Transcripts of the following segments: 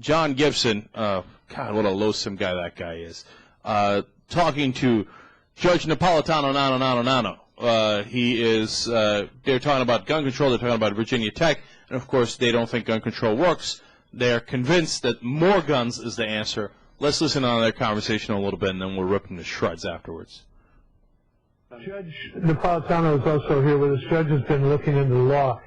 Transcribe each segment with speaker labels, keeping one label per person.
Speaker 1: John Gibson, God, what a loathsome guy that guy is, talking to Judge Napolitano, they're talking about gun control, they're talking about Virginia Tech, and of course they don't think gun control works. They're convinced that more guns is the answer. Let's listen on their conversation a little bit, and then we'll rip them to shreds afterwards.
Speaker 2: Judge Napolitano is also here with us. Judge has been looking into the law.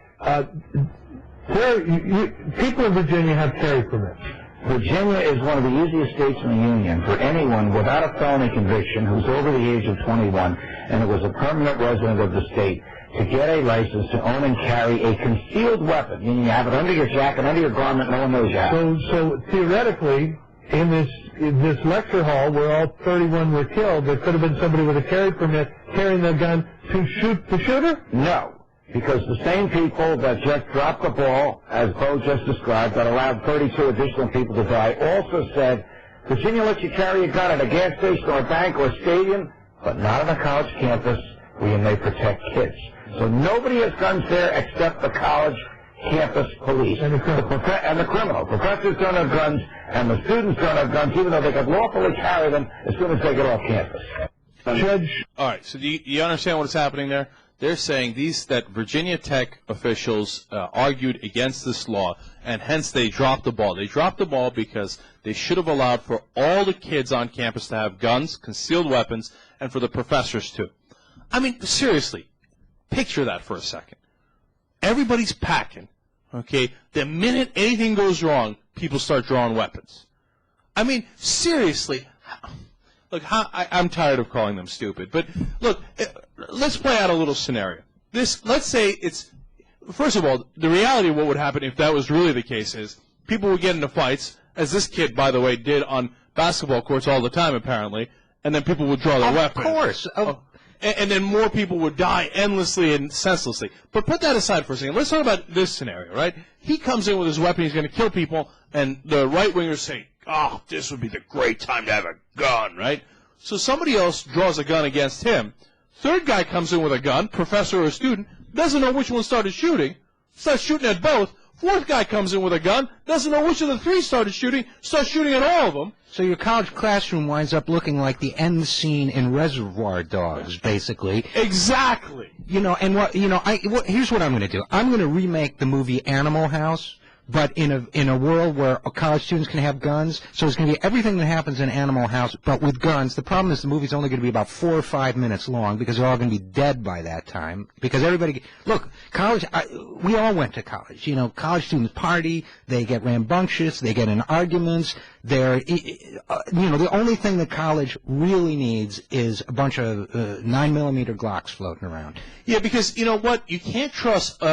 Speaker 2: People in Virginia have carry permits.
Speaker 3: Virginia is one of the easiest states in the Union for anyone without a felony conviction who's over the age of 21 and who was a permanent resident of the state to get a license to own and carry a concealed weapon. Meaning you have it under your jacket, under your garment, no one knows you have it.
Speaker 2: So theoretically, in this lecture hall where all 31 were killed, there could have been somebody with a carry permit carrying the gun to shoot the shooter?
Speaker 3: No. Because the same people that just dropped the ball, as Bo just described, that allowed 32 additional people to die, also said, Virginia lets you carry a gun at a gas station or a bank or a stadium, but not on a college campus where you may protect kids. So nobody has guns there except the college campus police. And the criminal. Professors don't have guns, and the students don't have guns, even though they could lawfully carry them as soon as they get off campus.
Speaker 2: Judge.
Speaker 1: All right, so do you understand what's happening there? They're saying that Virginia Tech officials argued against this law, and hence they dropped the ball. They dropped the ball because they should have allowed for all the kids on campus to have guns, concealed weapons, and for the professors too. I mean, seriously, picture that for a second. Everybody's packing, okay? The minute anything goes wrong, people start drawing weapons. I mean, seriously. Look, I'm tired of calling them stupid, but look, let's play out a little scenario. Let's say it's, first of all, the reality of what would happen if that was really the case is people would get into fights, as this kid, by the way, did on basketball courts all the time, apparently, and then people would draw their weapons.
Speaker 4: Of course.
Speaker 1: And then more people would die endlessly and senselessly. But put that aside for a second. Let's talk about this scenario, right? He comes in with his weapon, he's going to kill people, and the right-wingers say, oh, this would be the great time to have a gun, right? So somebody else draws a gun against him. Third guy comes in with a gun, professor or student, doesn't know which one started shooting, starts shooting at both. Fourth guy comes in with a gun, doesn't know which of the three started shooting, starts shooting at all of them.
Speaker 4: So your college classroom winds up looking like the end scene in Reservoir Dogs, basically.
Speaker 1: Exactly.
Speaker 4: You know, and here's what I'm going to do. I'm going to remake the movie Animal House, but in a world where college students can have guns. So it's going to be everything that happens in Animal House, but with guns. The problem is the movie's only going to be about 4 or 5 minutes long because they're all going to be dead by that time. Because everybody, look, college. We all went to college. You know, college students party. They get rambunctious. They get in arguments. The only thing that college really needs is a bunch of 9mm Glocks floating around.
Speaker 1: Yeah, because you know what, you can't trust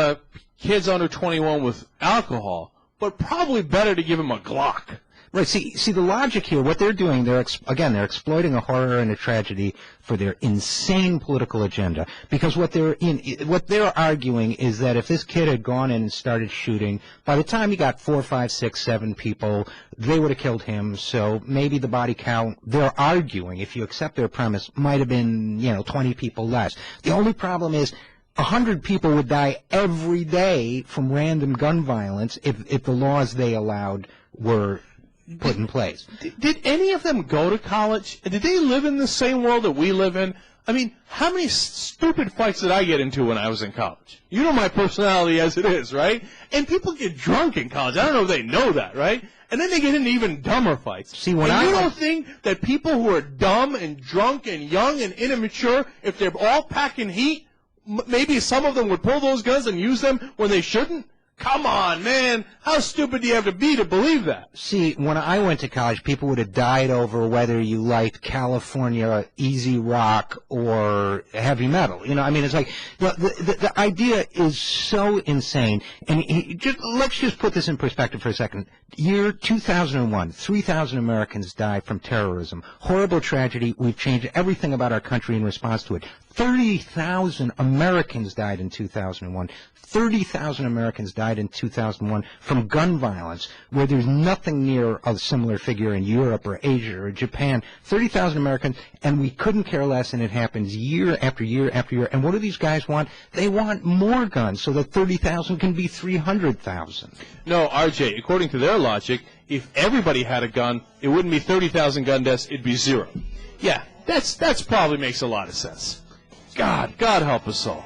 Speaker 1: kids under 21 with alcohol, but probably better to give them a Glock.
Speaker 4: Right. See the logic here. What they're doing, they're exploiting a horror and a tragedy for their insane political agenda. Because what they're arguing is that if this kid had gone in and started shooting, by the time he got 4, 5, 6, 7 people, they would have killed him. So maybe the body count, they're arguing, if you accept their premise, might have been 20 people less. The only problem is 100 people would die every day from random gun violence if the laws they allowed were put in place.
Speaker 1: Did any of them go to college? Did they live in the same world that we live in? I mean, how many stupid fights did I get into when I was in college? You know my personality as it is, right? And people get drunk in college. I don't know if they know that, right? And then they get into even dumber fights.
Speaker 4: See,
Speaker 1: you don't think that people who are dumb and drunk and young and immature, if they're all packing heat, maybe some of them would pull those guns and use them when they shouldn't? Come on, man. How stupid do you have to be to believe that?
Speaker 4: See, when I went to college, people would have died over whether you liked California easy rock or heavy metal. You know, I mean, it's like the idea is so insane. And let's just put this in perspective for a second. Year 2001, 3,000 Americans died from terrorism. Horrible tragedy. We've changed everything about our country in response to it. 30,000 Americans died in 2001. 30,000 Americans died in 2001 from gun violence, where there's nothing near a similar figure in Europe or Asia or Japan. 30,000 Americans, and we couldn't care less, and it happens year after year after year. And what do these guys want? They want more guns so that 30,000 can be 300,000.
Speaker 1: No, RJ, according to their logic, if everybody had a gun, it wouldn't be 30,000 gun deaths, it'd be 0. Yeah, that's probably makes a lot of sense. God help us all.